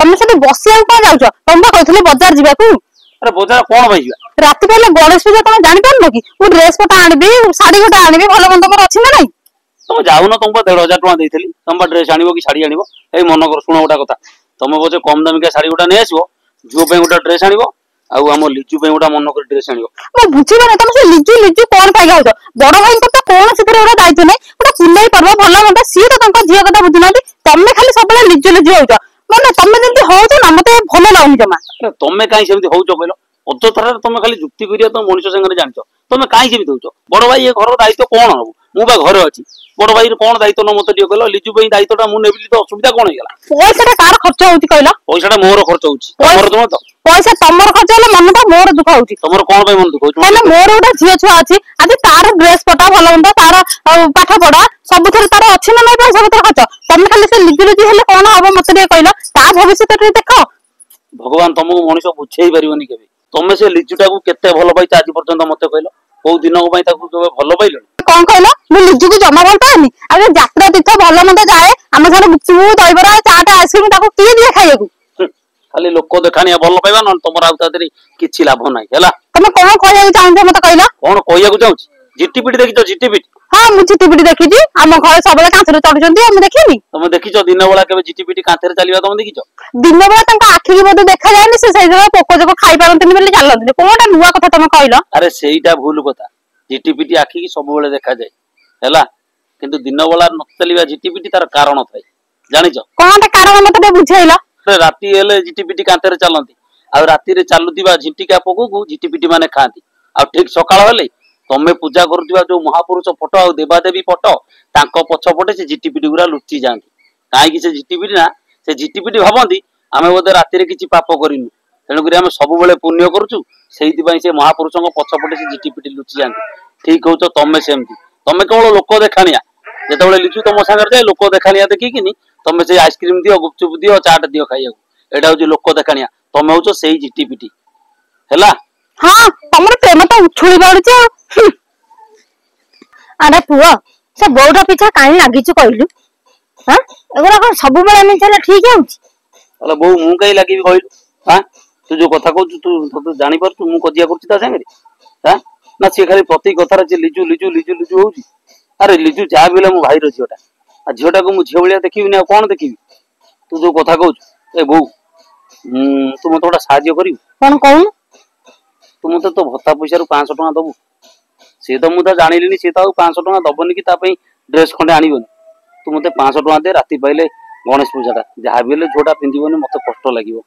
तमे से बसिया कौन जाउछ तुम बा कहथले बाजार जिबा को अरे बाजार कोन भाई जिबा राति पहले गणेश पूजा तुम जानि पारन कि मु ड्रेस पटा आनिबी साड़ी गोटा आनिबी भलो मंद मोर अछि ना नहीं तुम जाऊ ना तुम 1500 टका देइथली तुम ड्रेस आनिबो कि साड़ी आनिबो ए मन कर सुनो गोटा कथा तुम बोझे कम दाम के साड़ी गोटा नै आसीबो जो पे गोटा ड्रेस आनिबो आ हम लिजु पे गोटा मन कर ड्रेस आनिबो मु बुझी बने तुम से लिजु कोन पाइ गाउछ बड़ भाई तो कोन सिपर ओरा दायित्व नै ओटा पुलाई पर्व भलो मंद सी तो तंका झियो कथा बुझुनांती तमे खाली सबले लिजु होउछ माने तमे जंती होउछ ना मते भलो लागुनी जमा तमे काई सेमती होउछ कहलो अतथरा तमे खाली जुक्ति करिया तो मनुष्य संगे जानछ तमे काई सेमती होउछ बड़ भाई ए घर दायित्व कोन हबो मु बा घरे अछि बड़ भाई कोन दायित्व न मते दियो कहलो लिजु पे दायित्वटा मु नेबिली तो असुविधा कोन हेला पैसाटा कार खर्च होउची कहलो पैसाटा मोर खर्च होउची तमर तुम तो पैसा तमर खर्च होला मनटा मोर दुख होउची तमर कोन भाई मन दुख होउची माने मोर ओटा झियो छुआ अछि आदि तार ड्रेस पटा भलो मंद तार पाठ पढा सब थरे तार अछि ना नै पैसा पत्र खर्च तमे खाली से लिजु हेले कोन हबो मते दे कहलो ता भविष्य टे देखो भगवान तुमको मनुष्य बुझेई परिवनी केबे तमे से लिजुटा को केते भलो पाइछ आज पर्यंत मते कहलो को दिन को पई ताकू केबे भलो पाइलो कोन कहलो मु लिजु को जमा भल पानी अरे यात्रा तीर्थ भलो मंद जाए हम घर गुपचुप दहीबरा चाट आइसक्रीम ताकू किए दिए खाइएको खाली लोक देखानिया भलो पाइबा न तमर आउ तादरी किछि लाभ नै हैला तमे कोन कहया चाहू मते कहलो कोन कहया को चाहू जीटीपीटी देखि तो जीटीपीटी हां मु जीटीपीटी देखि जी हम घर सबले कांथरे चढुचंती हम देखिनी तमे देखिचो दिन बेला केबे जीटीपीटी कांथरे चलीबा तमे देखिचो दिन बेला तंका आखि के बदे देखा जायनी से सही जगह पोको जको खाइ पारंतनी बोली चलंतनी कोनटा नुवा कथा तमे कहलो अरे सेईटा भूल कथा जीटीपीटी आखि की सब बेले देखा जाय हैला किंतु दिन बेला न चलीबा जीटीपीटी तार कारण थाय जानिचो कोनटा कारण मते बुझाइला अरे राती हेले जीटीपीटी कांथरे चलंती आ राती रे चालुतिबा झिंटिका पोको को जीटीपीटी माने खांती आ ठीक सकाळ हेले तमे पूजा करथिबा जो महापुरुष फोटो आ देवादेवी फोटो तांको पछ पटे से जीटीपीटी गुरा लुचि जांती काहे कि से जीटीपीटी ना से जीटीपीटी भाबंती आमे बोधे राती रे किछि पाप करिनु तेणु करी आमे सब बेले पुण्य करूछु सेहिति पई से महापुरुषों पछ पटे से जीटीपीटी लुचि जांती ठीक होउछ तमे सेमती तमे केवल लोक देखानिया जेतबेले लिचु तम संगर जाय लोक देखानिया देखि किनी तमे से आइसक्रीम दियो गुपचुप दियो चाट दियो खाइयो एटा होची लोक देखानिया तमे होचो सेही जीटीपीटी हैला हां तमर प्रेम तो उछुली बाडुछ अरे पुआ से बौडा पीछा काई लागिछु कहलु हां एगरा कोन सब बेला नै चले ठीक होउछ अले बौ मु काई लागिबी कहलु हां तू जो कथा कहू तू जानि पर तू मु कजिया करछि ता संगे हां ना से खाली प्रति कथार जे लिजु लिजु लिजु लिजु होउछि अरे लिजु जा बेले मु भाई रो झियोटा आ झियोटा को मु झियो बलिया देखिबि ना कोन देखिबि तू जो कथा कहू ए बौ तू मते ओटा साहाय्य करिउ कोन कहू तू मते तो भत्ता पैसा रु 500 टका दबु से तो मु त जानिलिनी से तो 500 टका दबनी कि ता पई ड्रेस खंडे आनिबनी तू मते 500 टका दे राती पाइले गणेश पूजाटा जहा बेले झोटा पिंदिबनी मते कष्ट लागिवो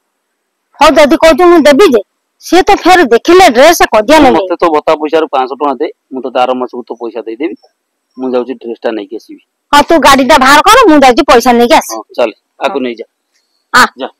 हो जदी कहू मु देबी जे से तो फेर देखिले ड्रेस कदिया नै मते तो भत्ता पैसा रु 500 टका दे मु तो 12 मास को तो पैसा दे देबी मु जाउची ड्रेसटा नै के आसीबी हां तू गाडीटा बाहर कर मु जाउची पैसा नै के आसी चल आकु नै जा आ जा